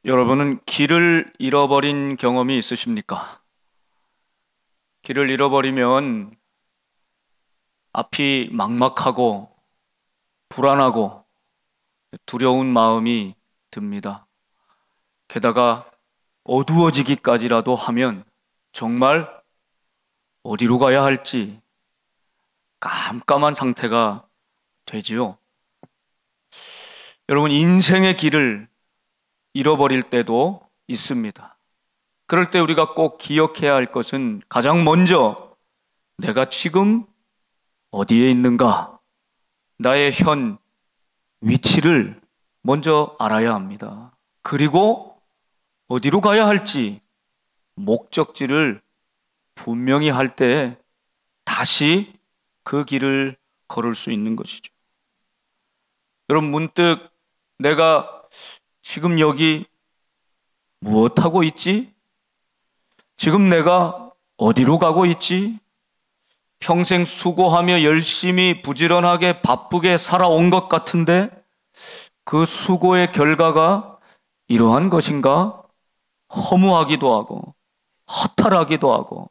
여러분은 길을 잃어버린 경험이 있으십니까? 길을 잃어버리면 앞이 막막하고 불안하고 두려운 마음이 듭니다. 게다가 어두워지기까지라도 하면 정말 어디로 가야 할지 깜깜한 상태가 되지요. 여러분, 인생의 길을 잃어버릴 때도 있습니다. 그럴 때 우리가 꼭 기억해야 할 것은 가장 먼저 내가 지금 어디에 있는가? 나의 현 위치를 먼저 알아야 합니다. 그리고 어디로 가야 할지 목적지를 분명히 할 때 다시 그 길을 걸을 수 있는 것이죠. 여러분, 문득 내가 지금 여기 무엇하고 있지? 지금 내가 어디로 가고 있지? 평생 수고하며 열심히 부지런하게 바쁘게 살아온 것 같은데 그 수고의 결과가 이러한 것인가? 허무하기도 하고 허탈하기도 하고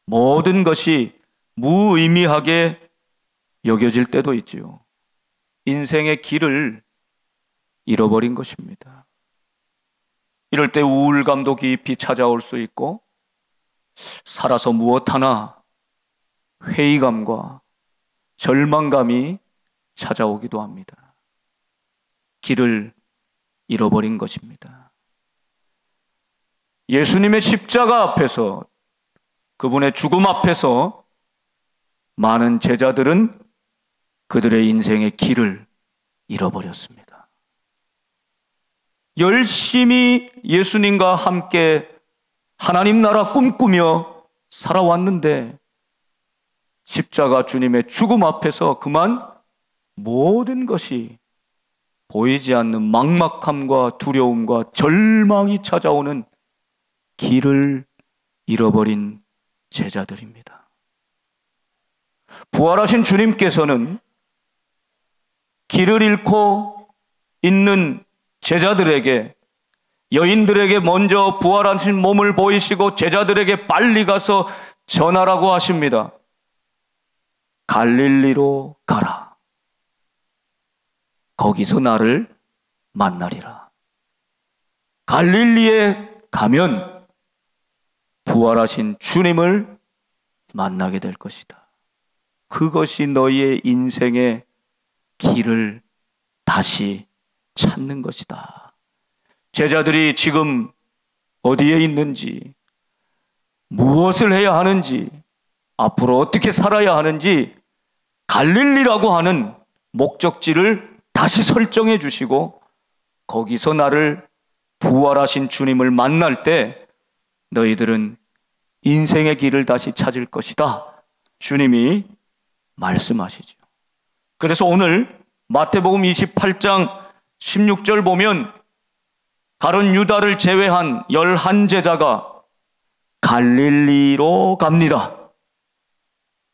모든 것이 무의미하게 여겨질 때도 있지요. 인생의 길을 잃어버린 것입니다. 이럴 때 우울감도 깊이 찾아올 수 있고 살아서 무엇하나 회의감과 절망감이 찾아오기도 합니다. 길을 잃어버린 것입니다. 예수님의 십자가 앞에서, 그분의 죽음 앞에서 많은 제자들은 그들의 인생의 길을 잃어버렸습니다. 열심히 예수님과 함께 하나님 나라 꿈꾸며 살아왔는데 십자가 주님의 죽음 앞에서 그만 모든 것이 보이지 않는 막막함과 두려움과 절망이 찾아오는 길을 잃어버린 제자들입니다. 부활하신 주님께서는 길을 잃고 있는 제자들에게, 여인들에게 먼저 부활하신 몸을 보이시고 제자들에게 빨리 가서 전하라고 하십니다. 갈릴리로 가라. 거기서 나를 만나리라. 갈릴리에 가면 부활하신 주님을 만나게 될 것이다. 그것이 너희의 인생의 길을 다시 찾는 것이다. 제자들이 지금 어디에 있는지, 무엇을 해야 하는지, 앞으로 어떻게 살아야 하는지 갈릴리라고 하는 목적지를 다시 설정해 주시고 거기서 나를 부활하신 주님을 만날 때 너희들은 인생의 길을 다시 찾을 것이다. 주님이 말씀하시죠. 그래서 오늘 마태복음 28장 16절 보면 가룟 유다를 제외한 11제자가 갈릴리로 갑니다.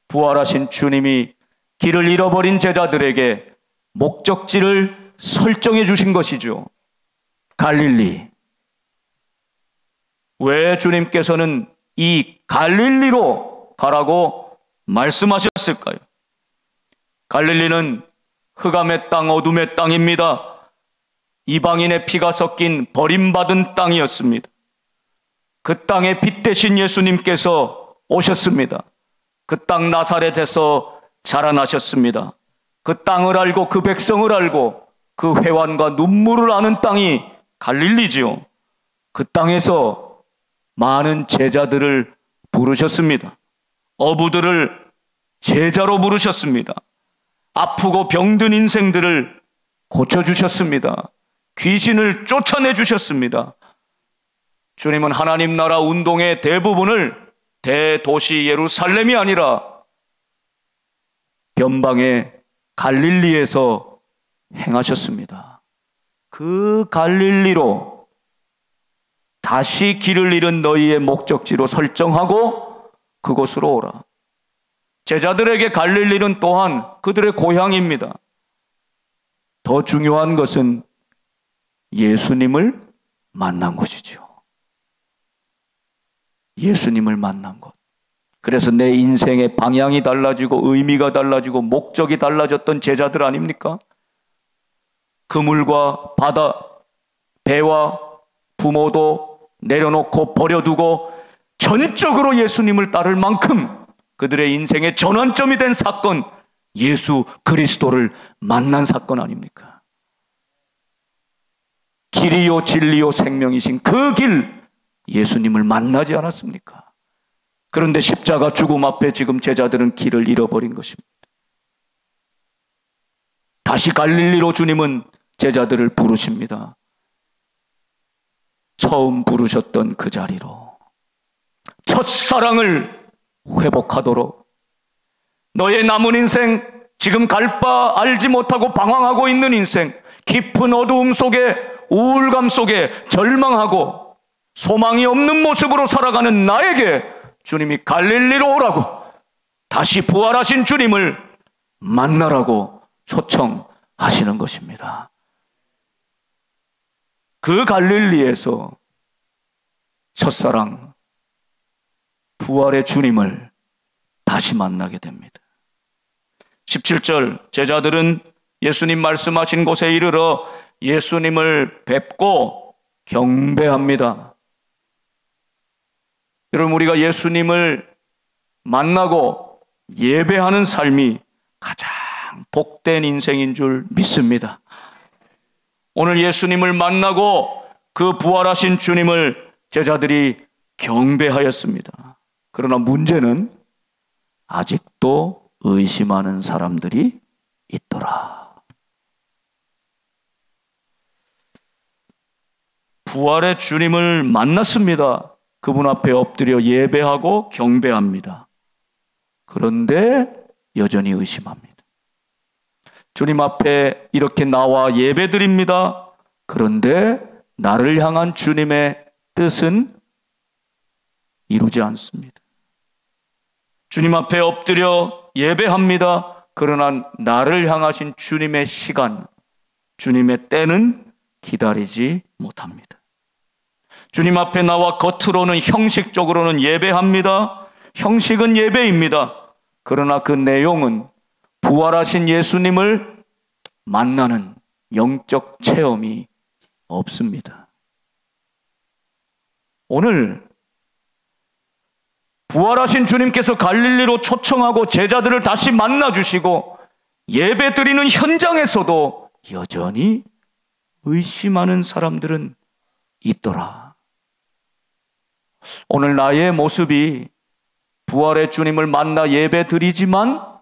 부활하신 주님이 길을 잃어버린 제자들에게 목적지를 설정해 주신 것이죠. 갈릴리. 왜 주님께서는 이 갈릴리로 가라고 말씀하셨을까요? 갈릴리는 흑암의 땅, 어둠의 땅입니다. 이방인의 피가 섞인 버림받은 땅이었습니다. 그 땅에 빛 대신 예수님께서 오셨습니다. 그 땅 나사렛에서 자라나셨습니다. 그 땅을 알고 그 백성을 알고 그 회환과 눈물을 아는 땅이 갈릴리지요. 그 땅에서 많은 제자들을 부르셨습니다. 어부들을 제자로 부르셨습니다. 아프고 병든 인생들을 고쳐주셨습니다. 귀신을 쫓아내주셨습니다. 주님은 하나님 나라 운동의 대부분을 대도시 예루살렘이 아니라 변방의 갈릴리에서 행하셨습니다. 그 갈릴리로 다시 길을 잃은 너희의 목적지로 설정하고 그곳으로 오라. 제자들에게 갈릴리는 또한 그들의 고향입니다. 더 중요한 것은 예수님을 만난 곳이죠. 예수님을 만난 곳. 그래서 내 인생의 방향이 달라지고 의미가 달라지고 목적이 달라졌던 제자들 아닙니까? 그물과 바다, 배와 부모도 내려놓고 버려두고 전적으로 예수님을 따를 만큼 그들의 인생의 전환점이 된 사건, 예수 그리스도를 만난 사건 아닙니까? 길이요 진리요 생명이신 그 길, 예수님을 만나지 않았습니까? 그런데 십자가 죽음 앞에 지금 제자들은 길을 잃어버린 것입니다. 다시 갈릴리로 주님은 제자들을 부르십니다. 처음 부르셨던 그 자리로, 첫사랑을 회복하도록, 너의 남은 인생, 지금 갈 바 알지 못하고 방황하고 있는 인생, 깊은 어두움 속에, 우울감 속에 절망하고 소망이 없는 모습으로 살아가는 나에게 주님이 갈릴리로 오라고, 다시 부활하신 주님을 만나라고 초청하시는 것입니다. 그 갈릴리에서 첫사랑, 부활의 주님을 다시 만나게 됩니다. 17절, 제자들은 예수님 말씀하신 곳에 이르러 예수님을 뵙고 경배합니다. 여러분, 우리가 예수님을 만나고 예배하는 삶이 가장 복된 인생인 줄 믿습니다. 오늘 예수님을 만나고 그 부활하신 주님을 제자들이 경배하였습니다. 그러나 문제는 아직도 의심하는 사람들이 있더라. 부활의 주님을 만났습니다. 그분 앞에 엎드려 예배하고 경배합니다. 그런데 여전히 의심합니다. 주님 앞에 이렇게 나와 예배드립니다. 그런데 나를 향한 주님의 뜻은 이루지 않습니다. 주님 앞에 엎드려 예배합니다. 그러나 나를 향하신 주님의 시간, 주님의 때는 기다리지 못합니다. 주님 앞에 나와 겉으로는 형식적으로는 예배합니다. 형식은 예배입니다. 그러나 그 내용은 부활하신 예수님을 만나는 영적 체험이 없습니다. 오늘 부활하신 주님께서 갈릴리로 초청하고 제자들을 다시 만나주시고 예배드리는 현장에서도 여전히 의심하는 사람들은 있더라. 오늘 나의 모습이 부활의 주님을 만나 예배드리지만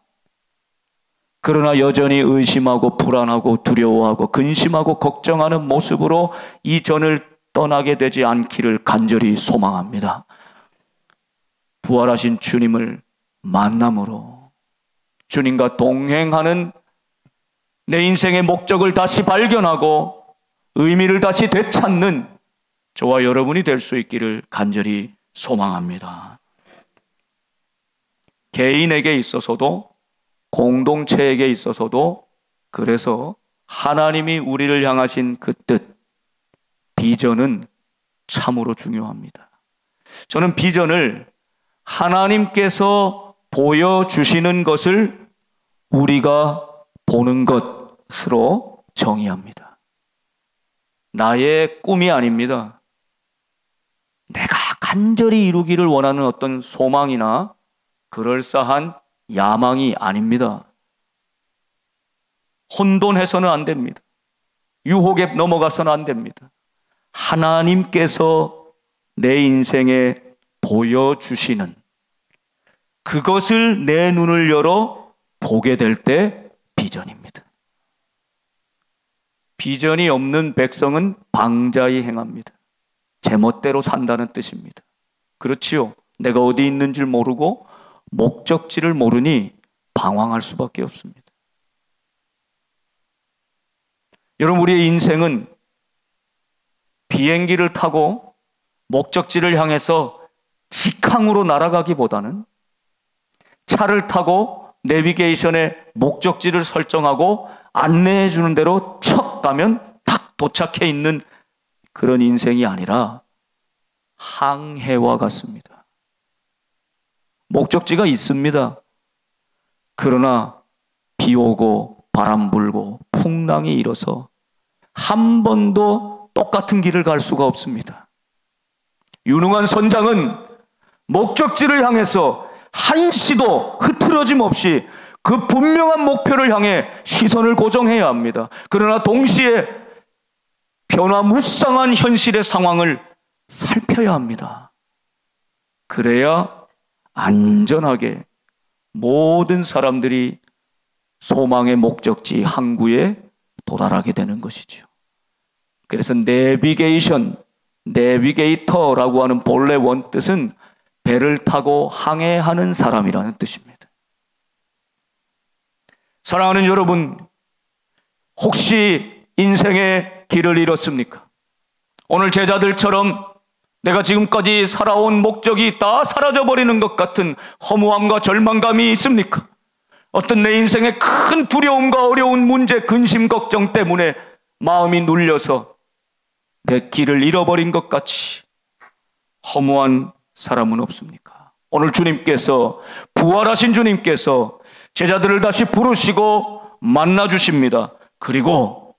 그러나 여전히 의심하고 불안하고 두려워하고 근심하고 걱정하는 모습으로 이 전을 떠나게 되지 않기를 간절히 소망합니다. 부활하신 주님을 만남으로 주님과 동행하는 내 인생의 목적을 다시 발견하고 의미를 다시 되찾는 저와 여러분이 될 수 있기를 간절히 소망합니다. 개인에게 있어서도 공동체에게 있어서도 그래서 하나님이 우리를 향하신 그 뜻, 비전은 참으로 중요합니다. 저는 비전을 하나님께서 보여주시는 것을 우리가 보는 것으로 정의합니다. 나의 꿈이 아닙니다. 내가 간절히 이루기를 원하는 어떤 소망이나 그럴싸한 야망이 아닙니다. 혼돈해서는 안 됩니다. 유혹에 넘어가서는 안 됩니다. 하나님께서 내 인생에 보여주시는 그것을 내 눈을 열어 보게 될 때 비전입니다. 비전이 없는 백성은 방자히 행합니다. 제멋대로 산다는 뜻입니다. 그렇지요. 내가 어디 있는 줄 모르고 목적지를 모르니 방황할 수밖에 없습니다. 여러분, 우리의 인생은 비행기를 타고 목적지를 향해서 직항으로 날아가기보다는 차를 타고 내비게이션에 목적지를 설정하고 안내해 주는 대로 척 가면 딱 도착해 있는 그런 인생이 아니라 항해와 같습니다. 목적지가 있습니다. 그러나 비 오고 바람 불고 풍랑이 일어서 한 번도 똑같은 길을 갈 수가 없습니다. 유능한 선장은 목적지를 향해서 한시도 흐트러짐 없이 그 분명한 목표를 향해 시선을 고정해야 합니다. 그러나 동시에 변화무쌍한 현실의 상황을 살펴야 합니다. 그래야 안전하게 모든 사람들이 소망의 목적지 항구에 도달하게 되는 것이죠. 그래서 내비게이터라고 하는 본래 원뜻은 배를 타고 항해하는 사람이라는 뜻입니다. 사랑하는 여러분, 혹시 인생의 길을 잃었습니까? 오늘 제자들처럼 내가 지금까지 살아온 목적이 다 사라져버리는 것 같은 허무함과 절망감이 있습니까? 어떤 내 인생의 큰 두려움과 어려운 문제, 근심, 걱정 때문에 마음이 눌려서 내 길을 잃어버린 것 같이 허무한 사람은 없습니까? 오늘 주님께서, 부활하신 주님께서 제자들을 다시 부르시고 만나 주십니다. 그리고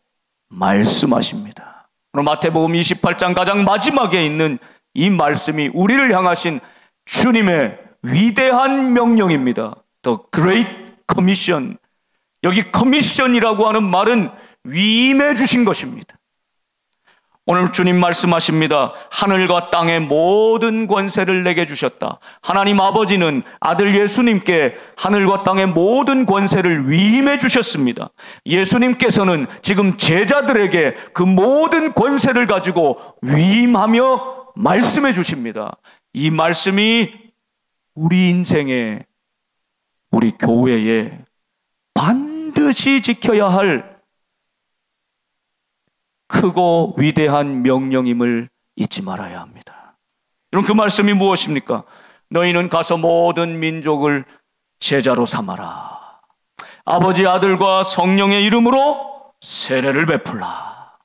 말씀하십니다. 오늘 마태복음 28장 가장 마지막에 있는 이 말씀이 우리를 향하신 주님의 위대한 명령입니다. The Great Commission. 여기 커미션이라고 하는 말은 위임해 주신 것입니다. 오늘 주님 말씀하십니다. 하늘과 땅의 모든 권세를 내게 주셨다. 하나님 아버지는 아들 예수님께 하늘과 땅의 모든 권세를 위임해 주셨습니다. 예수님께서는 지금 제자들에게 그 모든 권세를 가지고 위임하며 말씀해 주십니다. 이 말씀이 우리 인생에, 우리 교회에 반드시 지켜야 할 크고 위대한 명령임을 잊지 말아야 합니다. 여러분, 그 말씀이 무엇입니까? 너희는 가서 모든 민족을 제자로 삼아라. 아버지, 아들과 성령의 이름으로 세례를 베풀라.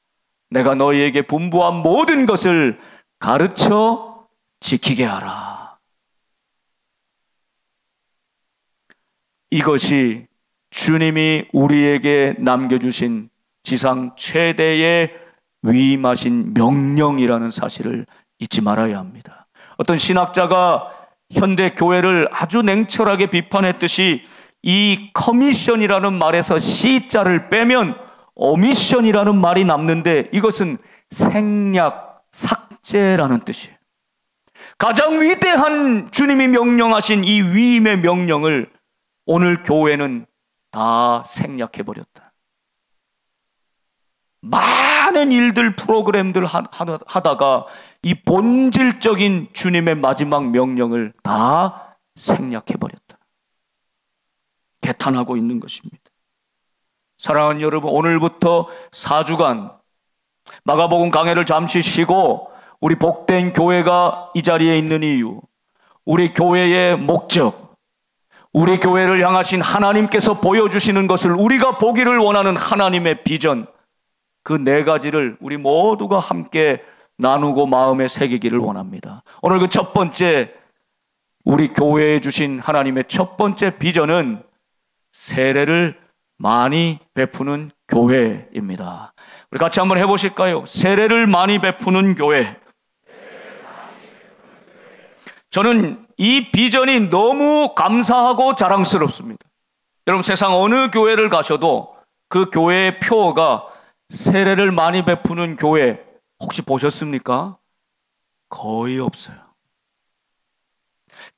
내가 너희에게 분부한 모든 것을 가르쳐 지키게 하라. 이것이 주님이 우리에게 남겨주신 지상 최대의 위임하신 명령이라는 사실을 잊지 말아야 합니다. 어떤 신학자가 현대 교회를 아주 냉철하게 비판했듯이 이 커미션이라는 말에서 C자를 빼면 오미션이라는 말이 남는데 이것은 생략, 삭제라는 뜻이에요. 가장 위대한 주님이 명령하신 이 위임의 명령을 오늘 교회는 다 생략해버렸다. 많은 일들, 프로그램들 하다가 이 본질적인 주님의 마지막 명령을 다 생략해버렸다. 개탄하고 있는 것입니다. 사랑하는 여러분, 오늘부터 4주간 마가복음 강해를 잠시 쉬고 우리 복된 교회가 이 자리에 있는 이유, 우리 교회의 목적, 우리 교회를 향하신 하나님께서 보여주시는 것을 우리가 보기를 원하는 하나님의 비전, 그 4가지를 우리 모두가 함께 나누고 마음에 새기기를 원합니다. 오늘 그 첫 번째, 우리 교회에 주신 하나님의 첫 번째 비전은 세례를 많이 베푸는 교회입니다. 우리 같이 한번 해보실까요? 세례를 많이 베푸는 교회. 저는 이 비전이 너무 감사하고 자랑스럽습니다. 여러분, 세상 어느 교회를 가셔도 그 교회의 표어가 세례를 많이 베푸는 교회 혹시 보셨습니까? 거의 없어요.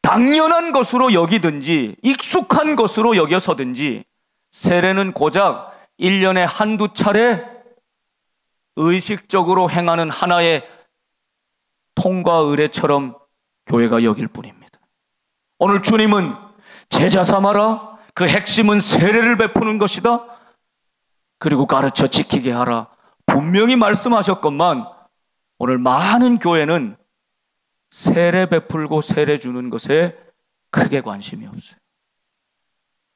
당연한 것으로 여기든지 익숙한 것으로 여겨서든지 세례는 고작 1년에 한두 차례 의식적으로 행하는 하나의 통과 의례처럼 교회가 여길 뿐입니다. 오늘 주님은 제자 삼아라. 그 핵심은 세례를 베푸는 것이다. 그리고 가르쳐 지키게 하라. 분명히 말씀하셨건만 오늘 많은 교회는 세례 베풀고 세례 주는 것에 크게 관심이 없어요.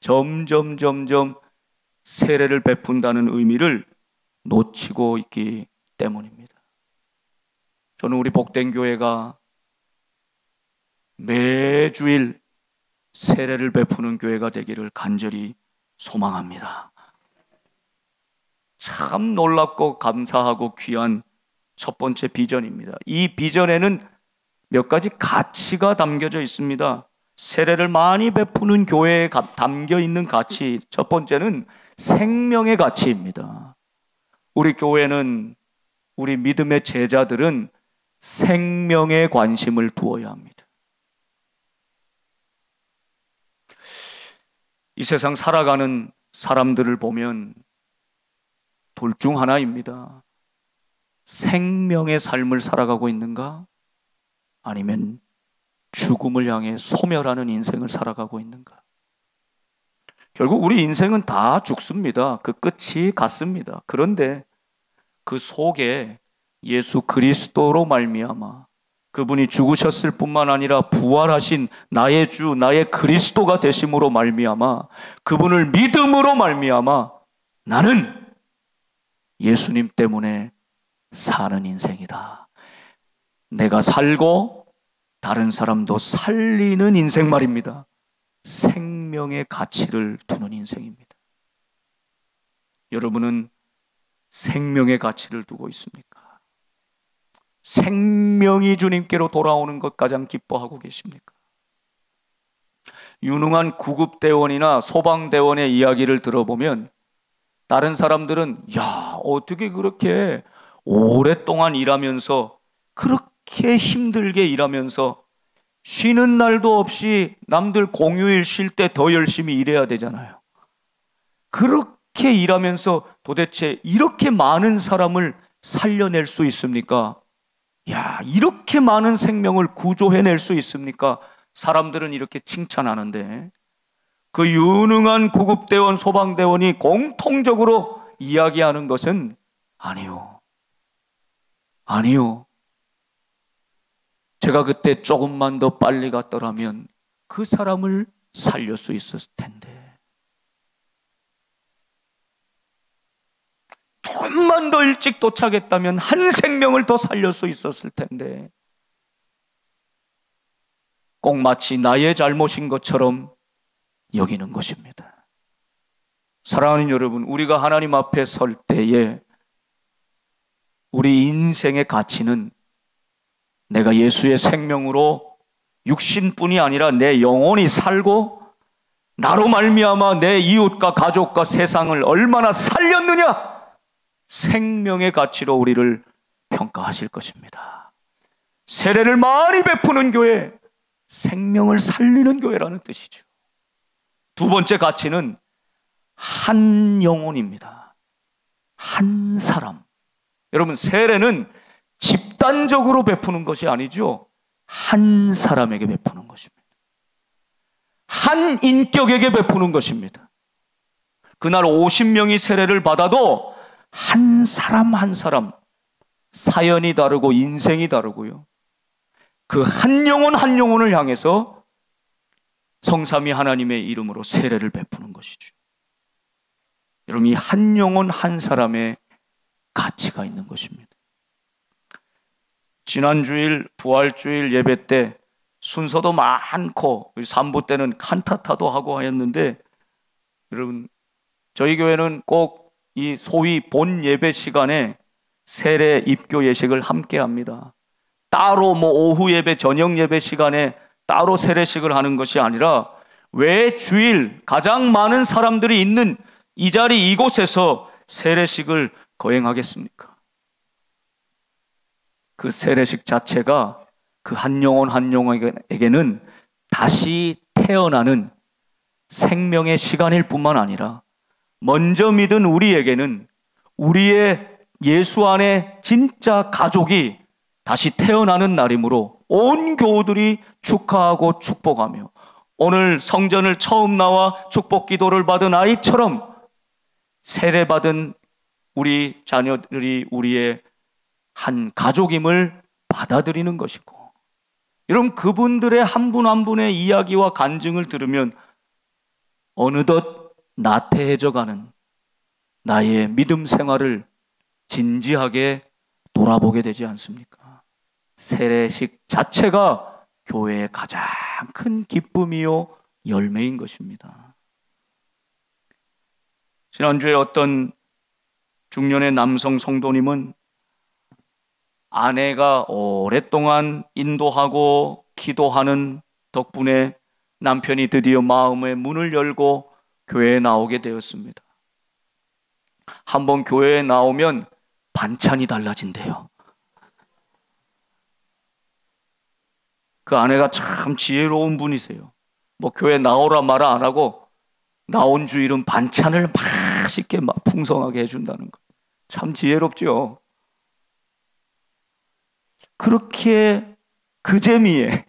점점 세례를 베푼다는 의미를 놓치고 있기 때문입니다. 저는 우리 복된 교회가 매주일 세례를 베푸는 교회가 되기를 간절히 소망합니다. 참 놀랍고 감사하고 귀한 첫 번째 비전입니다. 이 비전에는 몇 가지 가치가 담겨져 있습니다. 세례를 많이 베푸는 교회에 담겨 있는 가치, 첫 번째는 생명의 가치입니다. 우리 교회는, 우리 믿음의 제자들은 생명에 관심을 두어야 합니다. 이 세상 살아가는 사람들을 보면 둘 중 하나입니다. 생명의 삶을 살아가고 있는가? 아니면 죽음을 향해 소멸하는 인생을 살아가고 있는가? 결국 우리 인생은 다 죽습니다. 그 끝이 같습니다. 그런데 그 속에 예수 그리스도로 말미암아 그분이 죽으셨을 뿐만 아니라 부활하신 나의 주, 나의 그리스도가 되심으로 말미암아 그분을 믿음으로 말미암아 나는 예수님 때문에 사는 인생이다. 내가 살고 다른 사람도 살리는 인생 말입니다. 생명의 가치를 두는 인생입니다. 여러분은 생명의 가치를 두고 있습니까? 생명이 주님께로 돌아오는 것 가장 기뻐하고 계십니까? 유능한 구급대원이나 소방대원의 이야기를 들어보면 다른 사람들은 야, 어떻게 그렇게 오랫동안 일하면서 그렇게 힘들게 일하면서 쉬는 날도 없이 남들 공휴일 쉴 때 더 열심히 일해야 되잖아요. 그렇게 일하면서 도대체 이렇게 많은 사람을 살려낼 수 있습니까? 야, 이렇게 많은 생명을 구조해낼 수 있습니까? 사람들은 이렇게 칭찬하는데 그 유능한 구급대원, 소방대원이 공통적으로 이야기하는 것은 아니요. 제가 그때 조금만 더 빨리 갔더라면 그 사람을 살릴 수 있었을 텐데. 조금만 더 일찍 도착했다면 한 생명을 더 살릴 수 있었을 텐데. 꼭 마치 나의 잘못인 것처럼 여기는 것입니다. 사랑하는 여러분, 우리가 하나님 앞에 설 때에 우리 인생의 가치는 내가 예수의 생명으로 육신뿐이 아니라 내 영혼이 살고 나로 말미암아 내 이웃과 가족과 세상을 얼마나 살렸느냐, 생명의 가치로 우리를 평가하실 것입니다. 세례를 많이 베푸는 교회, 생명을 살리는 교회라는 뜻이죠. 두 번째 가치는 한 영혼입니다. 한 사람. 여러분, 세례는 집단적으로 베푸는 것이 아니죠. 한 사람에게 베푸는 것입니다. 한 인격에게 베푸는 것입니다. 그날 50명이 세례를 받아도 한 사람 한 사람, 사연이 다르고 인생이 다르고요. 그 한 영혼 한 영혼을 향해서 성삼위 하나님의 이름으로 세례를 베푸는 것이죠. 여러분, 이 한 영혼 한 사람의 가치가 있는 것입니다. 지난주일 부활주일 예배 때 순서도 많고 3부 때는 칸타타도 하고 하였는데, 여러분, 저희 교회는 꼭 이 소위 본 예배 시간에 세례 입교 예식을 함께 합니다. 따로 오후 예배, 저녁 예배 시간에 따로 세례식을 하는 것이 아니라 왜 주일 가장 많은 사람들이 있는 이 자리 이곳에서 세례식을 거행하겠습니까? 그 세례식 자체가 그 한 영혼 한 영혼에게는 다시 태어나는 생명의 시간일 뿐만 아니라 먼저 믿은 우리에게는 우리의 예수 안에 진짜 가족이 다시 태어나는 날이므로 온 교우들이 축하하고 축복하며 오늘 성전을 처음 나와 축복 기도를 받은 아이처럼 세례받은 우리 자녀들이 우리의 한 가족임을 받아들이는 것이고, 여러분, 그분들의 한 분 한 분의 이야기와 간증을 들으면 어느덧 나태해져가는 나의 믿음 생활을 진지하게 돌아보게 되지 않습니까? 세례식 자체가 교회의 가장 큰 기쁨이요 열매인 것입니다. 지난주에 어떤 중년의 남성 성도님은 아내가 오랫동안 인도하고 기도하는 덕분에 남편이 드디어 마음의 문을 열고 교회에 나오게 되었습니다. 한번 교회에 나오면 반찬이 달라진대요. 그 아내가 참 지혜로운 분이세요. 뭐 교회 나오라 말아 안 하고 나온 주일은 반찬을 맛있게 막 풍성하게 해준다는 거. 참 지혜롭죠. 그렇게 그 재미에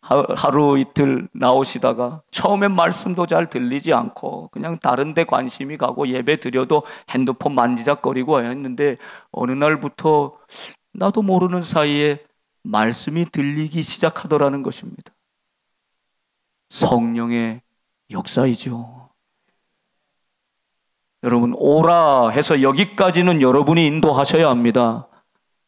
하루 이틀 나오시다가 처음엔 말씀도 잘 들리지 않고 그냥 다른 데 관심이 가고 예배 드려도 핸드폰 만지작거리고 했는데 어느 날부터 나도 모르는 사이에 말씀이 들리기 시작하더라는 것입니다. 성령의 역사이죠. 여러분, 오라 해서 여기까지는 여러분이 인도하셔야 합니다.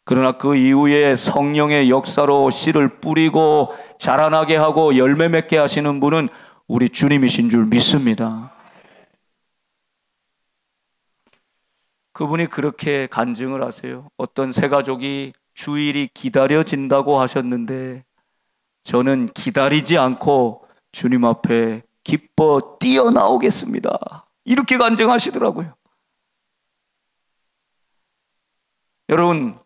그러나 그 이후에 성령의 역사로 씨를 뿌리고 자라나게 하고 열매 맺게 하시는 분은 우리 주님이신 줄 믿습니다. 그분이 그렇게 간증을 하세요. 어떤 새 가족이 주일이 기다려진다고 하셨는데 저는 기다리지 않고 주님 앞에 기뻐 뛰어나오겠습니다. 이렇게 간증하시더라고요. 여러분,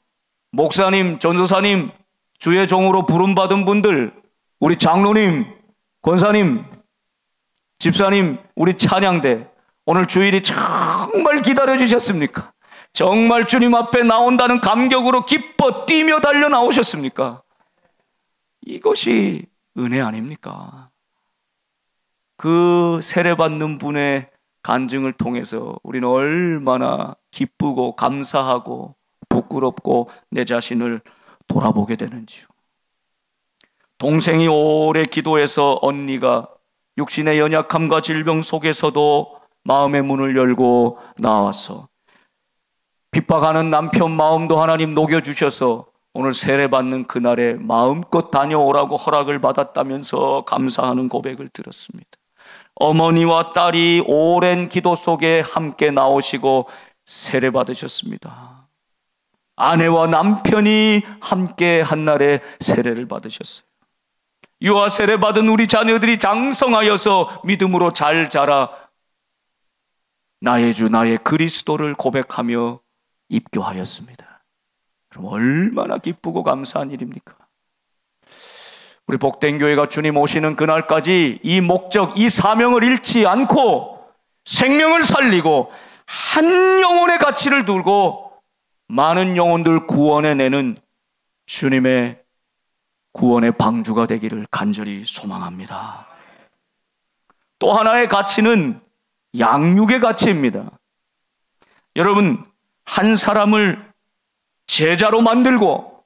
목사님, 전도사님, 주의 종으로 부름받은 분들, 우리 장로님, 권사님, 집사님, 우리 찬양대, 오늘 주일이 정말 기다려주셨습니까? 정말 주님 앞에 나온다는 감격으로 기뻐 뛰며 달려 나오셨습니까? 이것이 은혜 아닙니까? 그 세례받는 분의 간증을 통해서 우리는 얼마나 기쁘고 감사하고 부끄럽고 내 자신을 돌아보게 되는지요. 동생이 오래 기도해서 언니가 육신의 연약함과 질병 속에서도 마음의 문을 열고 나와서 핍박하는 남편 마음도 하나님 녹여주셔서 오늘 세례받는 그날에 마음껏 다녀오라고 허락을 받았다면서 감사하는 고백을 들었습니다. 어머니와 딸이 오랜 기도 속에 함께 나오시고 세례받으셨습니다. 아내와 남편이 함께 한날에 세례를 받으셨어요. 유아 세례받은 우리 자녀들이 장성하여서 믿음으로 잘 자라 나의 주 나의 그리스도를 고백하며 입교하였습니다. 그럼 얼마나 기쁘고 감사한 일입니까? 우리 복된 교회가 주님 오시는 그날까지 이 목적, 이 사명을 잃지 않고 생명을 살리고 한 영혼의 가치를 두고 많은 영혼들 구원해내는 주님의 구원의 방주가 되기를 간절히 소망합니다. 또 하나의 가치는 양육의 가치입니다. 여러분, 한 사람을 제자로 만들고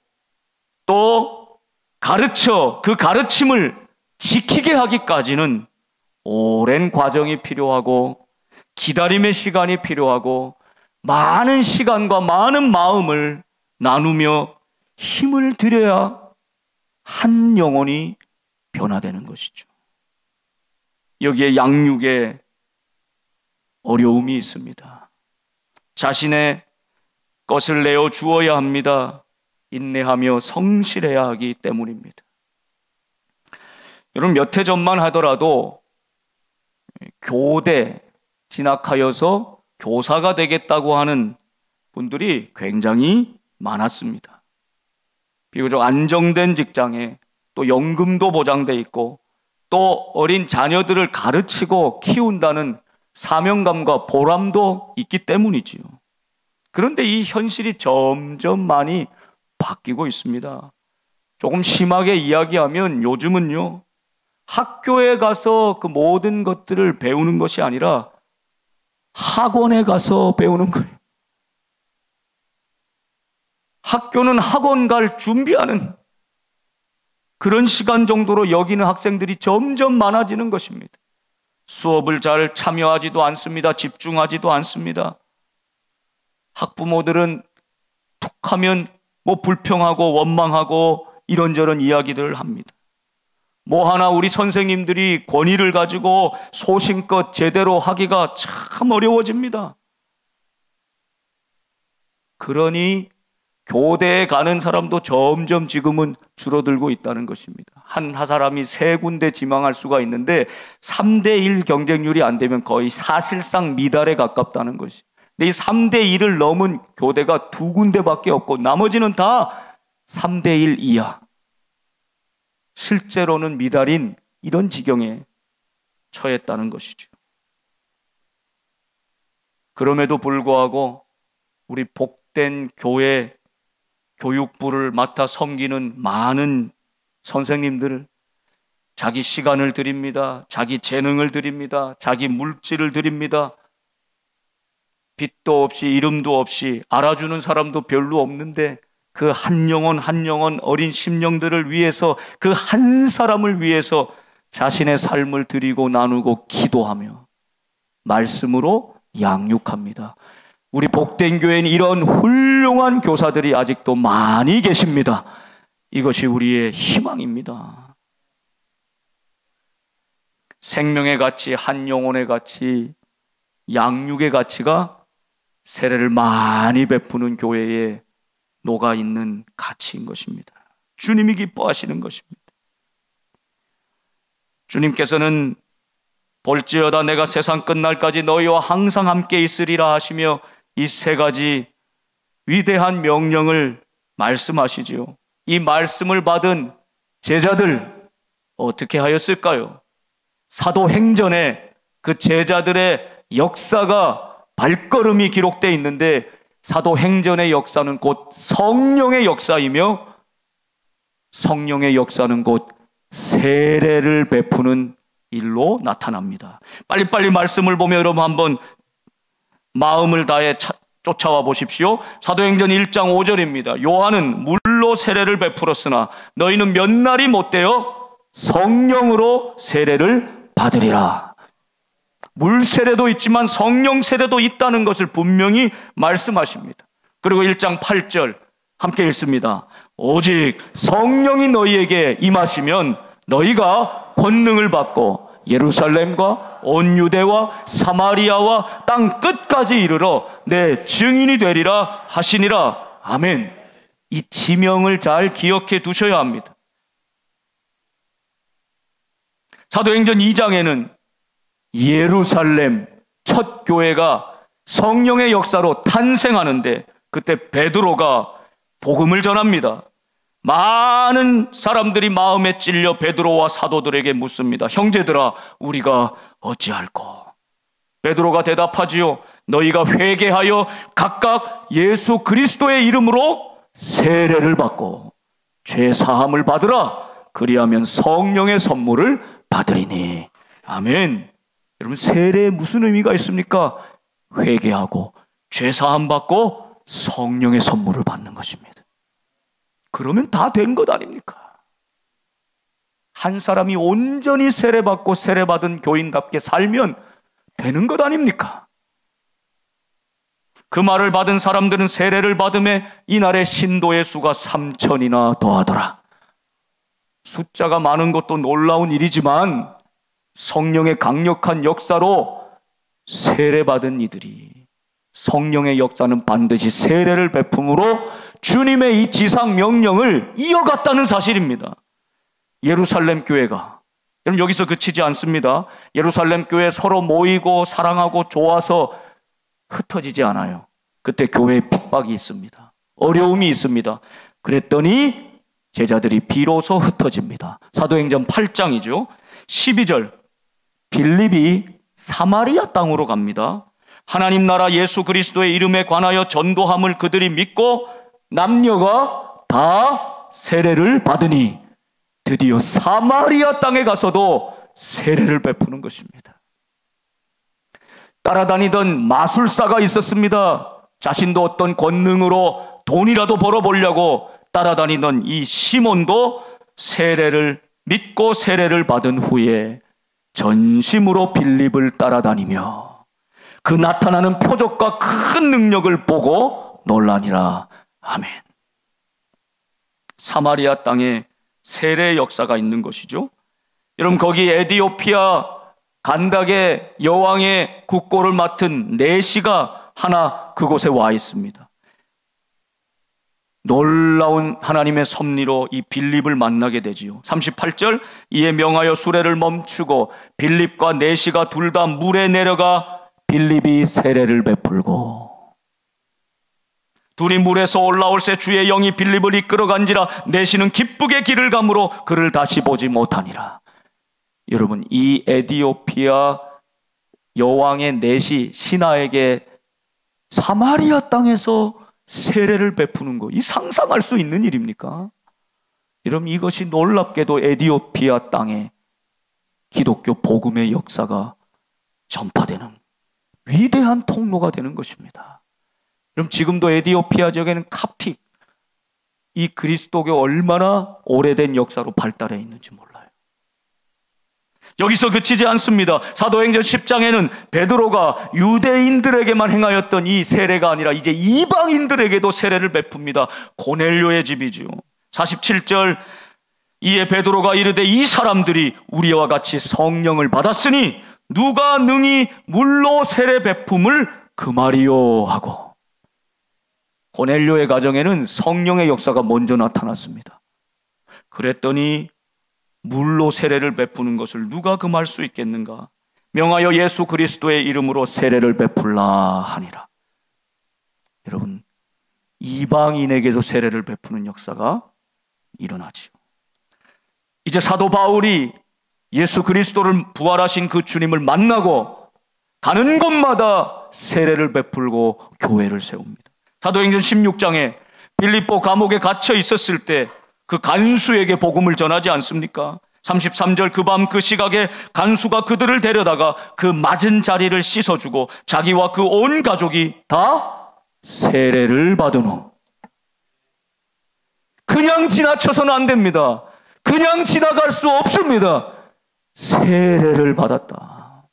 또 가르쳐 그 가르침을 지키게 하기까지는 오랜 과정이 필요하고 기다림의 시간이 필요하고 많은 시간과 많은 마음을 나누며 힘을 들여야 한 영혼이 변화되는 것이죠. 여기에 양육의 어려움이 있습니다. 자신의 것을 내어 주어야 합니다. 인내하며 성실해야 하기 때문입니다. 여러분, 몇 해 전만 하더라도 교대 진학하여서 교사가 되겠다고 하는 분들이 굉장히 많았습니다. 비교적 안정된 직장에 또 연금도 보장돼 있고 또 어린 자녀들을 가르치고 키운다는 사명감과 보람도 있기 때문이지요. 그런데 이 현실이 점점 많이 바뀌고 있습니다. 조금 심하게 이야기하면 요즘은요, 학교에 가서 그 모든 것들을 배우는 것이 아니라 학원에 가서 배우는 거예요. 학교는 학원 갈 준비하는 그런 시간 정도로 여기는 학생들이 점점 많아지는 것입니다. 수업을 잘 참여하지도 않습니다. 집중하지도 않습니다. 학부모들은 툭 하면 뭐 불평하고 원망하고 이런저런 이야기들을 합니다. 뭐 하나 우리 선생님들이 권위를 가지고 소신껏 제대로 하기가 참 어려워집니다. 그러니 교대에 가는 사람도 점점 지금은 줄어들고 있다는 것입니다. 한 사람이 3군데 지망할 수가 있는데 3대1 경쟁률이 안 되면 거의 사실상 미달에 가깝다는 것이. 근데 이 3대1을 넘은 교대가 2군데밖에 없고 나머지는 다 3대1 이하. 실제로는 미달인 이런 지경에 처했다는 것이죠. 그럼에도 불구하고 우리 복된 교회 교육부를 맡아 섬기는 많은 선생님들을 자기 시간을 드립니다. 자기 재능을 드립니다. 자기 물질을 드립니다. 빚도 없이 이름도 없이 알아주는 사람도 별로 없는데 그 한 영혼 한 영혼 어린 심령들을 위해서 그 한 사람을 위해서 자신의 삶을 드리고 나누고 기도하며 말씀으로 양육합니다. 우리 복된 교회는 이런 훌륭한 교사들이 아직도 많이 계십니다. 이것이 우리의 희망입니다. 생명의 가치, 한 영혼의 가치, 양육의 가치가 세례를 많이 베푸는 교회에 녹아있는 가치인 것입니다. 주님이 기뻐하시는 것입니다. 주님께서는 볼지어다 내가 세상 끝날까지 너희와 항상 함께 있으리라 하시며 이 3가지 위대한 명령을 말씀하시지요. 이 말씀을 받은 제자들 어떻게 하였을까요? 사도행전에 그 제자들의 역사가 발걸음이 기록되어 있는데 사도행전의 역사는 곧 성령의 역사이며 성령의 역사는 곧 세례를 베푸는 일로 나타납니다. 빨리빨리 말씀을 보며 여러분 한번 마음을 다해 쫓아와 보십시오. 사도행전 1장 5절입니다. 요한은 물로 세례를 베풀었으나 너희는 몇 날이 못되어 성령으로 세례를 받으리라. 물 세례도 있지만 성령 세례도 있다는 것을 분명히 말씀하십니다. 그리고 1장 8절 함께 읽습니다. 오직 성령이 너희에게 임하시면 너희가 권능을 받고 예루살렘과 온 유대와 사마리아와 땅 끝까지 이르러 내 증인이 되리라 하시니라. 아멘. 이 지명을 잘 기억해 두셔야 합니다. 사도행전 2장에는 예루살렘 첫 교회가 성령의 역사로 탄생하는데 그때 베드로가 복음을 전합니다. 많은 사람들이 마음에 찔려 베드로와 사도들에게 묻습니다. 형제들아 우리가 어찌할꼬? 베드로가 대답하지요. 너희가 회개하여 각각 예수 그리스도의 이름으로 세례를 받고 죄 사함을 받으라. 그리하면 성령의 선물을 받으리니. 아멘. 여러분 세례에 무슨 의미가 있습니까? 회개하고 죄 사함 받고 성령의 선물을 받는 것입니다. 그러면 다 된 것 아닙니까? 한 사람이 온전히 세례받고 세례받은 교인답게 살면 되는 것 아닙니까? 그 말을 받은 사람들은 세례를 받음에 이날의 신도의 수가 3,000이나 더하더라. 숫자가 많은 것도 놀라운 일이지만 성령의 강력한 역사로 세례받은 이들이, 성령의 역사는 반드시 세례를 베품으로 주님의 이 지상 명령을 이어갔다는 사실입니다. 예루살렘 교회가, 여러분 여기서 그치지 않습니다. 예루살렘 교회 서로 모이고 사랑하고 좋아서 흩어지지 않아요. 그때 교회에 핍박이 있습니다. 어려움이 있습니다. 그랬더니 제자들이 비로소 흩어집니다. 사도행전 8장이죠. 12절 빌립이 사마리아 땅으로 갑니다. 하나님 나라 예수 그리스도의 이름에 관하여 전도함을 그들이 믿고 남녀가 다 세례를 받으니 드디어 사마리아 땅에 가서도 세례를 베푸는 것입니다. 따라다니던 마술사가 있었습니다. 자신도 어떤 권능으로 돈이라도 벌어보려고 따라다니던 이 시몬도 세례를 믿고 세례를 받은 후에 전심으로 빌립을 따라다니며 그 나타나는 표적과 큰 능력을 보고 놀라니라. 아멘. 사마리아 땅에 세례의 역사가 있는 것이죠. 여러분, 거기 에디오피아 간닥의 여왕의 국고를 맡은 내시가 하나 그곳에 와 있습니다. 놀라운 하나님의 섭리로 이 빌립을 만나게 되지요. 38절, 이에 명하여 수레를 멈추고 빌립과 내시가 둘 다 물에 내려가 빌립이 세례를 베풀고, 둘이 물에서 올라올새 주의 영이 빌립을 이끌어간지라 내시는 기쁘게 길을 가므로 그를 다시 보지 못하니라. 여러분, 이 에디오피아 여왕의 내시 신하에게 사마리아 땅에서 세례를 베푸는 거, 이 상상할 수 있는 일입니까? 여러분, 이것이 놀랍게도 에디오피아 땅에 기독교 복음의 역사가 전파되는 위대한 통로가 되는 것입니다. 그럼 지금도 에디오피아 지역에는 캅틱, 이 그리스도교 얼마나 오래된 역사로 발달해 있는지 몰라요. 여기서 그치지 않습니다. 사도행전 10장에는 베드로가 유대인들에게만 행하였던 이 세례가 아니라 이제 이방인들에게도 세례를 베풉니다. 고넬료의 집이죠. 47절, 이에 베드로가 이르되 이 사람들이 우리와 같이 성령을 받았으니 누가 능히 물로 세례 베품을 금하리요 하고, 고넬료의 가정에는 성령의 역사가 먼저 나타났습니다. 그랬더니 물로 세례를 베푸는 것을 누가 금할 수 있겠는가? 명하여 예수 그리스도의 이름으로 세례를 베풀라 하니라. 여러분, 이방인에게도 세례를 베푸는 역사가 일어나지요. 이제 사도 바울이 예수 그리스도를 부활하신 그 주님을 만나고 가는 곳마다 세례를 베풀고 교회를 세웁니다. 사도행전 16장에 빌립보 감옥에 갇혀 있었을 때 그 간수에게 복음을 전하지 않습니까? 33절, 그 밤 그 시각에 간수가 그들을 데려다가 그 맞은 자리를 씻어주고 자기와 그 온 가족이 다 세례를 받은 후, 그냥 지나쳐서는 안 됩니다. 그냥 지나갈 수 없습니다. 세례를 받았다.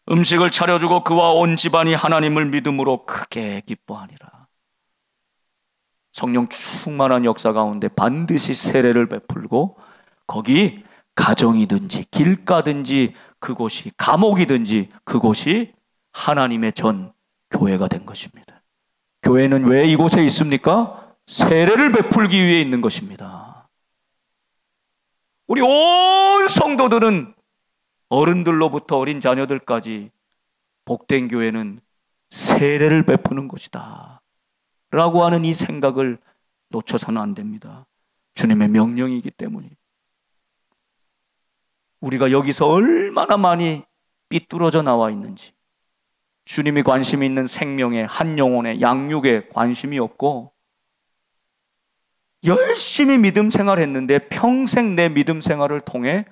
음식을 차려주고 그와 온 집안이 하나님을 믿음으로 크게 기뻐하니라. 성령 충만한 역사 가운데 반드시 세례를 베풀고, 거기 가정이든지 길가든지 그곳이 감옥이든지 그곳이 하나님의 전 교회가 된 것입니다. 교회는 왜 이곳에 있습니까? 세례를 베풀기 위해 있는 것입니다. 우리 온 성도들은 어른들로부터 어린 자녀들까지 복된 교회는 세례를 베푸는 곳이다 라고 하는 이 생각을 놓쳐서는 안 됩니다. 주님의 명령이기 때문입니다. 우리가 여기서 얼마나 많이 삐뚤어져 나와 있는지, 주님이 관심이 있는 생명에, 한 영혼에, 양육에 관심이 없고 열심히 믿음 생활했는데 평생 내 믿음 생활을 통해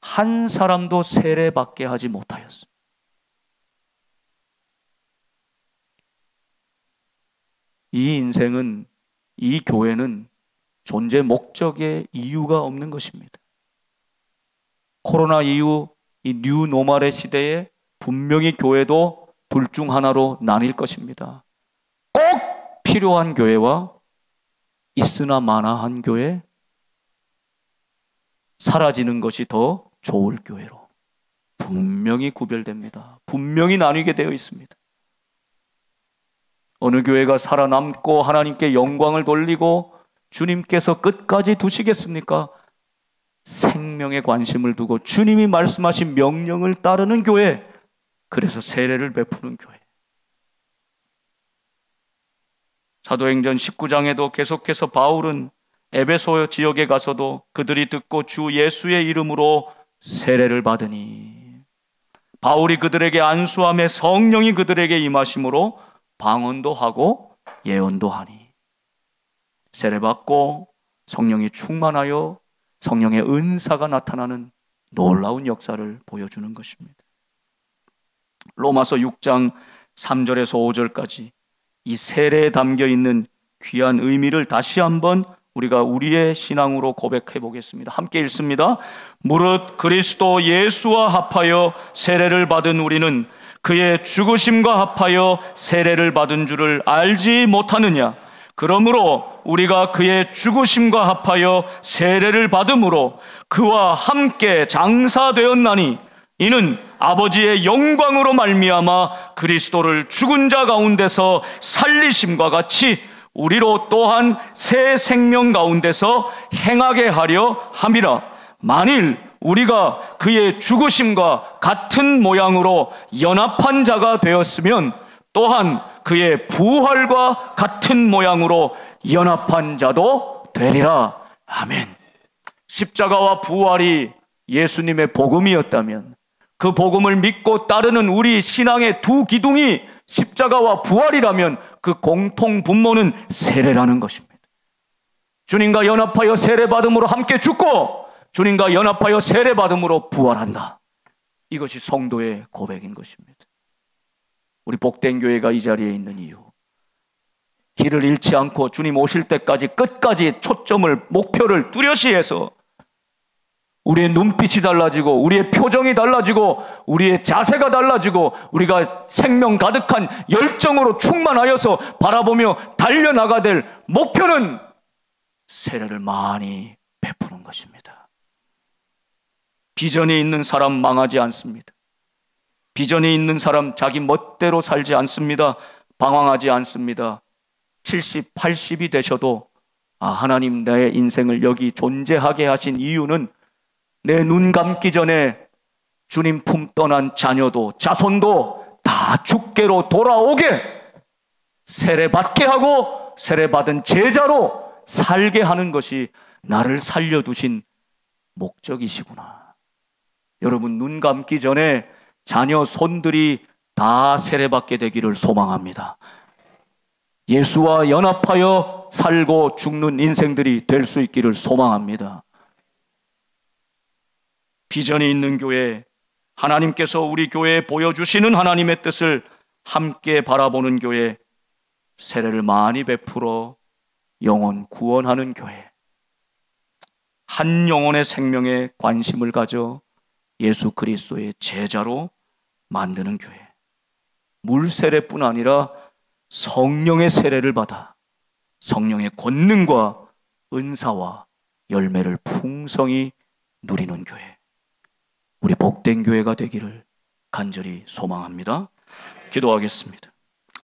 한 사람도 세례받게 하지 못하였습니다. 이 인생은, 이 교회는 존재 목적에 이유가 없는 것입니다. 코로나 이후 이 뉴노멀의 시대에 분명히 교회도 둘 중 하나로 나뉠 것입니다. 꼭 필요한 교회와 있으나 마나한 교회, 사라지는 것이 더 좋을 교회로 분명히 구별됩니다. 분명히 나뉘게 되어 있습니다. 어느 교회가 살아남고 하나님께 영광을 돌리고 주님께서 끝까지 두시겠습니까? 생명에 관심을 두고 주님이 말씀하신 명령을 따르는 교회, 그래서 세례를 베푸는 교회. 사도행전 19장에도 계속해서 바울은 에베소 지역에 가서도 그들이 듣고 주 예수의 이름으로 세례를 받으니, 바울이 그들에게 안수함에 성령이 그들에게 임하심으로 방언도 하고 예언도 하니, 세례받고 성령이 충만하여 성령의 은사가 나타나는 놀라운 역사를 보여주는 것입니다. 로마서 6장 3절에서 5절까지 이 세례에 담겨 있는 귀한 의미를 다시 한번 우리가 우리의 신앙으로 고백해 보겠습니다. 함께 읽습니다. 무릇 그리스도 예수와 합하여 세례를 받은 우리는 그의 죽으심과 합하여 세례를 받은 줄을 알지 못하느냐? 그러므로 우리가 그의 죽으심과 합하여 세례를 받음으로 그와 함께 장사되었나니 이는 아버지의 영광으로 말미암아 그리스도를 죽은 자 가운데서 살리심과 같이 우리로 또한 새 생명 가운데서 행하게 하려 함이라. 만일 우리가 그의 죽으심과 같은 모양으로 연합한 자가 되었으면 또한 그의 부활과 같은 모양으로 연합한 자도 되리라. 아멘. 십자가와 부활이 예수님의 복음이었다면 그 복음을 믿고 따르는 우리 신앙의 두 기둥이 십자가와 부활이라면 그 공통 분모는 세례라는 것입니다. 주님과 연합하여 세례받음으로 함께 죽고 주님과 연합하여 세례받음으로 부활한다. 이것이 성도의 고백인 것입니다. 우리 복된 교회가 이 자리에 있는 이유, 길을 잃지 않고 주님 오실 때까지 끝까지 초점을, 목표를 뚜렷이 해서 우리의 눈빛이 달라지고 우리의 표정이 달라지고 우리의 자세가 달라지고 우리가 생명 가득한 열정으로 충만하여서 바라보며 달려나가야 될 목표는 세례를 많이 베푸는 것입니다. 비전이 있는 사람 망하지 않습니다. 비전이 있는 사람 자기 멋대로 살지 않습니다. 방황하지 않습니다. 70, 80이 되셔도 하나님 내 인생을 여기 존재하게 하신 이유는 내 눈 감기 전에 주님 품 떠난 자녀도 자손도 다 주께로 돌아오게 세례받게 하고 세례받은 제자로 살게 하는 것이 나를 살려두신 목적이시구나. 여러분, 눈 감기 전에 자녀 손들이 다 세례받게 되기를 소망합니다. 예수와 연합하여 살고 죽는 인생들이 될 수 있기를 소망합니다. 비전이 있는 교회, 하나님께서 우리 교회에 보여주시는 하나님의 뜻을 함께 바라보는 교회, 세례를 많이 베풀어 영혼 구원하는 교회, 한 영혼의 생명에 관심을 가져 예수 그리스도의 제자로 만드는 교회, 물세례뿐 아니라 성령의 세례를 받아 성령의 권능과 은사와 열매를 풍성히 누리는 교회, 우리 복된 교회가 되기를 간절히 소망합니다. 기도하겠습니다.